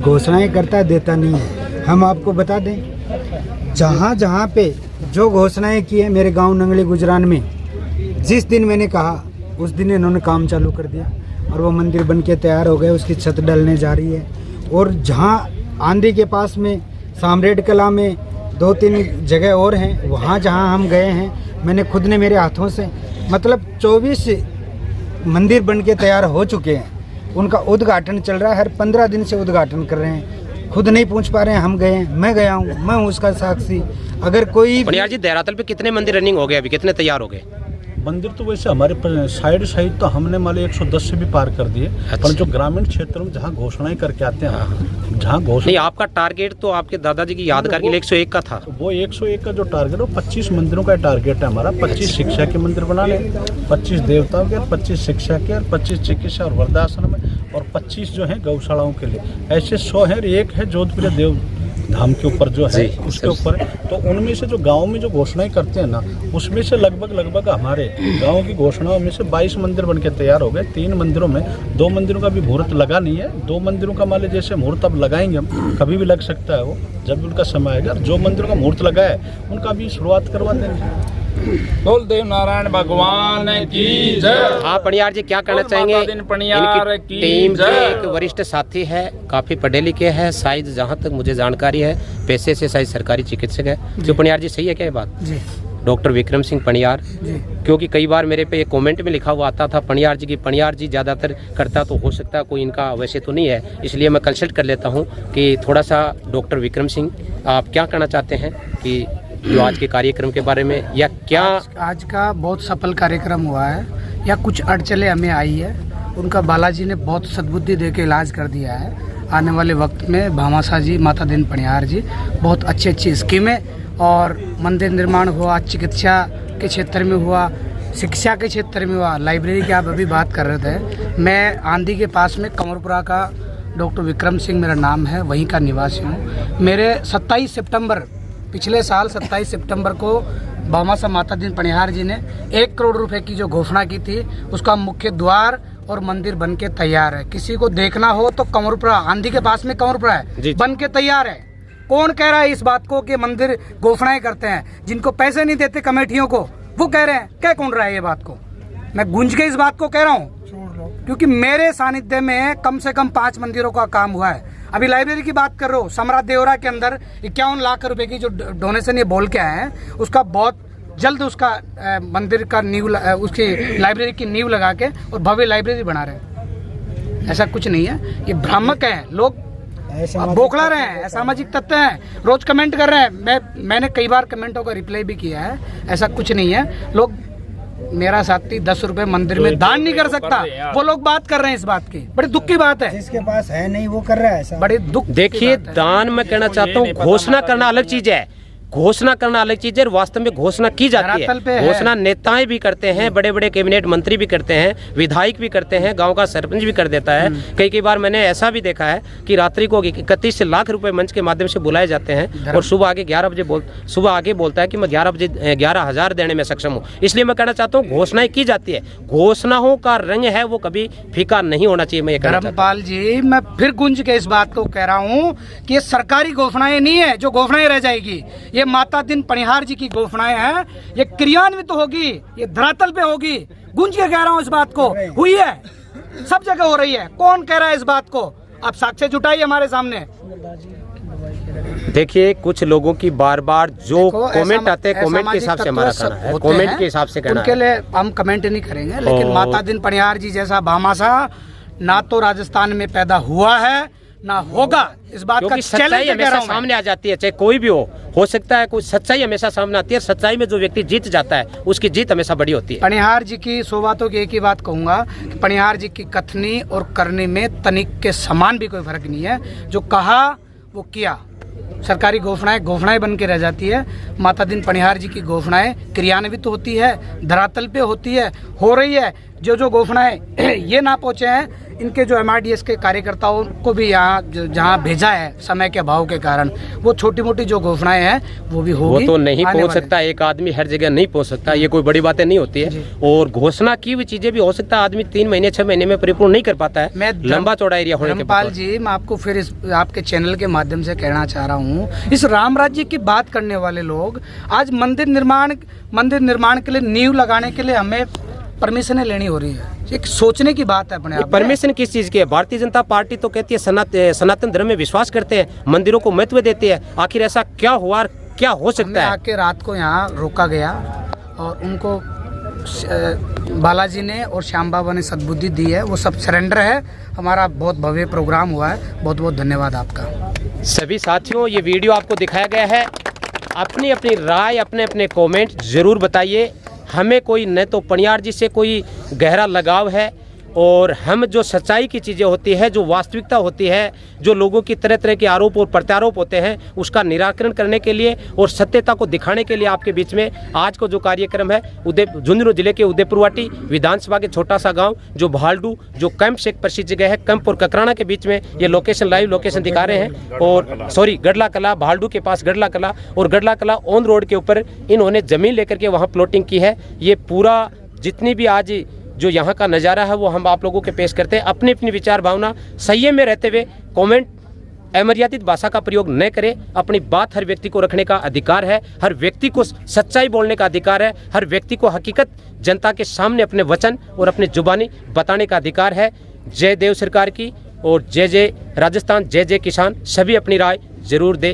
घोषणाएं करता देता नहीं है। हम आपको बता दें, जहाँ जहाँ पे जो घोषणाएं की है मेरे गांव नंगली गुजरान में, जिस दिन मैंने कहा उस दिन इन्होंने काम चालू कर दिया और वो मंदिर बन के तैयार हो गए, उसकी छत डलने जा रही है। और जहाँ आंधी के पास में सामरेड कला में 2-3 जगह और हैं, वहाँ जहाँ हम गए हैं, मैंने खुद ने मेरे हाथों से मतलब 24 मंदिर बन के तैयार हो चुके हैं। उनका उद्घाटन चल रहा है, हर 15 दिन से उद्घाटन कर रहे हैं। खुद नहीं पहुंच पा रहे हैं, हम गए हैं, मैं गया हूं, मैं हूं उसका साक्षी। अगर कोई पनियार जी, देहरातल पे कितने मंदिर रनिंग हो गए, अभी कितने तैयार हो गए? मंदिर तो वैसे हमारे साइड तो हमने मान लो 110 से भी पार कर दिए। अच्छा। पर जो ग्रामीण क्षेत्रों में जहाँ घोषणाएं करके आते हैं, जहाँ घोषणा नहीं, आपका टारगेट तो आपके दादाजी की यादगार के लिए 101 का था। वो 101 का जो टारगेट, वो 25 मंदिरों का टारगेट है हमारा। 25 शिक्षा के मंदिर बनाने, 25 देवताओं के, 25 शिक्षा के, 25 चिकित्सा और वृद्धाश्रम में, और 25 जो है गौशालाओं के लिए। ऐसे 100 है। एक है जोधपुर देव धाम के ऊपर जो है, उसके ऊपर। तो उनमें से जो गांव में जो घोषणाएं करते हैं ना, उसमें से लगभग हमारे गांव की घोषणाओं में से 22 मंदिर बन के तैयार हो गए। 3 मंदिरों में, 2 मंदिरों का भी मुहूर्त लगा नहीं है। 2 मंदिरों का मान लीजिए जैसे मुहूर्त अब लगाएंगे हम, कभी भी लग सकता है वो, जब भी उनका समय आएगा। जो मंदिरों का मुहूर्त लगा है उनका भी शुरुआत करवा देंगे। बोल देव नारायण भगवान की जय। हाँ पनियार जी, क्या कहना चाहेंगे? इनकी टीम के एक वरिष्ठ साथी है, काफी पढ़े लिखे हैं, शायद जहाँ तक मुझे जानकारी है पेशे से शायद सरकारी चिकित्सक है। जो पनियार जी, सही है क्या ये बात? जी। डॉक्टर विक्रम सिंह पनियार, क्योंकि कई बार मेरे पे एक कमेंट में लिखा हुआ आता था पनियार जी की, पनियार जी ज़्यादातर करता तो हो सकता है कोई इनका वैसे तो नहीं है, इसलिए मैं कंसल्ट कर लेता हूँ कि थोड़ा सा डॉक्टर विक्रम सिंह आप क्या कहना चाहते हैं कि जो आज के कार्यक्रम के बारे में, या क्या आज का बहुत सफल कार्यक्रम हुआ है या कुछ अड़चने हमें आई है, उनका बालाजी ने बहुत सद्बुद्धि दे के इलाज कर दिया है। आने वाले वक्त में भामाशाह जी, माता दीन पनियार जी बहुत अच्छी स्कीमें और मंदिर निर्माण हुआ, चिकित्सा के क्षेत्र में हुआ, शिक्षा के क्षेत्र में हुआ, लाइब्रेरी की आप अभी बात कर रहे थे। मैं आंधी के पास में कमरपुरा का डॉक्टर विक्रम सिंह मेरा नाम है, वहीं का निवासी हूँ। मेरे 27 सितंबर पिछले साल 27 सितंबर को भामाशाह माता दीन पनियार जी ने 1 करोड़ रुपए की जो घोषणा की थी, उसका मुख्य द्वार और मंदिर बन के तैयार है। किसी को देखना हो तो कमरपुरा, आंधी के पास में कमरपुरा है, बन के तैयार है। कौन कह रहा है इस बात को कि मंदिर घोषणाएं करते हैं? जिनको पैसे नहीं देते कमेटियों को, वो कह रहे हैं। क्या कौन रहा है ये बात को? मैं गूंज के इस बात को कह रहा हूँ क्योंकि मेरे सानिध्य में कम से कम 5 मंदिरों का काम हुआ है। अभी लाइब्रेरी की बात कर रहा हूँ, सम्राट देवरा के अंदर 51 लाख रुपए की जो डोनेशन ये बोल के आए हैं, उसका बहुत जल्द उसका मंदिर का नींव, उसकी लाइब्रेरी की नींव लगा के और भव्य लाइब्रेरी बना रहे हैं। ऐसा कुछ नहीं है, ये भ्रामक है, लोग बोखला रहे हैं, असामाजिक तत्व हैं, रोज कमेंट कर रहे हैं। मैंने कई बार कमेंटों का रिप्लाई भी किया है। ऐसा कुछ नहीं है। लोग, मेरा साथी 10 रुपए मंदिर में दान नहीं कर सकता, वो लोग बात कर रहे हैं इस बात की। बड़ी दुख की बात है। जिसके पास है नहीं वो कर रहा है ऐसा। बड़ी दुख। देखिए, दान मैं कहना चाहता हूँ, घोषणा करना अलग चीज है, घोषणा करना अलग चीज है। वास्तव में घोषणा की जाती है, घोषणा नेताएं भी करते हैं, बड़े बड़े कैबिनेट मंत्री भी करते हैं, विधायक भी करते हैं, गांव का सरपंच भी कर देता है। कई बार मैंने ऐसा भी देखा है कि रात्रि को 31 लाख रुपए मंच के माध्यम से बुलाए जाते हैं और सुबह आगे 11 बजे सुबह आगे बोलता है कि मैं 11,000 देने में सक्षम हूँ। इसलिए मैं कहना चाहता हूँ घोषणाएं की जाती है, घोषणाओं का रंग है वो कभी फीका नहीं होना चाहिए। मैं धर्मपाल जी, मैं फिर गुंज के इस बात को कह रहा हूँ कि ये सरकारी घोषणाएं नहीं है जो घोषणाएं रह जाएगी। ये माता दीन पनियार जी की घोषणाएं हैं, ये क्रियान्वित तो होगी, ये धरातल पे होगी। गुंज के कह रहा हूँ इस बात को, हुई है, सब जगह हो रही है। कौन कह रहा है इस बात को? आप साक्ष्य जुटाइए हमारे सामने। देखिए, कुछ लोगों की बार बार जो कमेंट आते हैं, कमेंट के हिसाब से हमारा कहना है, कमेंट के हिसाब से कहना है, उनके लिए हम कमेंट नहीं करेंगे। लेकिन माता दीन पनियार जी जैसा भामाशाह ना तो राजस्थान में पैदा हुआ है ना होगा। इस बात का सच्चाई हमेशा सामने आ जाती है, चाहे कोई भी हो सकता है, कोई सच्चाई हमेशा सामने आती है। सच्चाई में जो व्यक्ति जीत जाता है उसकी जीत हमेशा बड़ी होती है। पनियार जी की 100 बातों की एक ही बात कहूंगा कि पनियार जी की कथनी और करने में तनिक के समान भी कोई फर्क नहीं है। जो कहा वो किया। सरकारी घोषणाएं बन के रह जाती है। माता दीन पनियार जी की घोषणाएं क्रियान्वित होती है, धरातल पे होती है, हो रही है। जो घोषणाएं ये ना पहुंचे हैं, इनके जो MRDS के कार्यकर्ताओं को भी यहाँ जहाँ भेजा है समय के अभाव के कारण, वो छोटी मोटी जो घोषणाएं हैं वो भी होगी। वो तो नहीं पहुंच सकता, एक आदमी हर जगह नहीं पहुंच सकता, ये कोई बड़ी बातें नहीं होती है। और घोषणा की हुई चीजें भी हो सकता है आदमी 3 महीने 6 महीने में परिपूर्ण नहीं कर पाता है, लंबा चौड़ा एरिया होने के बाद। धर्मपाल जी, मैं आपको फिर इस आपके चैनल के माध्यम से कहना चाह रहा हूँ, इस राम राज्य की बात करने वाले लोग आज मंदिर निर्माण के लिए नींव लगाने के लिए हमें परमिशन लेनी हो रही है। एक सोचने की बात है अपने आप में। परमिशन किस चीज की है? भारतीय जनता पार्टी तो कहती है सनातन धर्म में विश्वास करते हैं, मंदिरों को महत्व देते हैं। आखिर ऐसा क्या हुआ, क्या हो सकता है? आके रात को यहाँ रोका गया और उनको बालाजी ने और श्याम बाबा ने सद्बुद्धि दी है, वो सब सरेंडर है। हमारा बहुत भव्य प्रोग्राम हुआ है, बहुत बहुत धन्यवाद आपका। सभी साथियों, ये वीडियो आपको दिखाया गया है, अपनी अपनी राय, अपने अपने कमेंट जरूर बताइए। हमें कोई न तो पणियार जी से कोई गहरा लगाव है, और हम जो सच्चाई की चीज़ें होती है, जो वास्तविकता होती है, जो लोगों की तरह तरह के आरोप और प्रत्यारोप होते हैं, उसका निराकरण करने के लिए और सत्यता को दिखाने के लिए आपके बीच में आज को जो कार्यक्रम है, झुंझुनू जिले के उदयपुरवाटी विधानसभा के छोटा सा गांव जो भालडू, जो कैंप से एक प्रसिद्ध जगह है, कैंप और ककराना के बीच में ये लोकेशन, लाइव लोकेशन दिखा रहे हैं। और गढ़ला कला, भालडू के पास गढ़ला कला, और गढ़ला कला ऑन रोड के ऊपर इन्होंने ज़मीन लेकर के वहाँ प्लॉटिंग की है। ये पूरा जितनी भी आज जो यहाँ का नज़ारा है वो हम आप लोगों के पेश करते हैं। अपनी अपनी विचार भावना संयम में रहते हुए कमेंट, अमर्यादित भाषा का प्रयोग न करें। अपनी बात हर व्यक्ति को रखने का अधिकार है, हर व्यक्ति को सच्चाई बोलने का अधिकार है, हर व्यक्ति को हकीकत जनता के सामने अपने वचन और अपनी जुबानी बताने का अधिकार है। जय देव सरकार की और जय जय राजस्थान, जय जय किसान। सभी अपनी राय जरूर दें।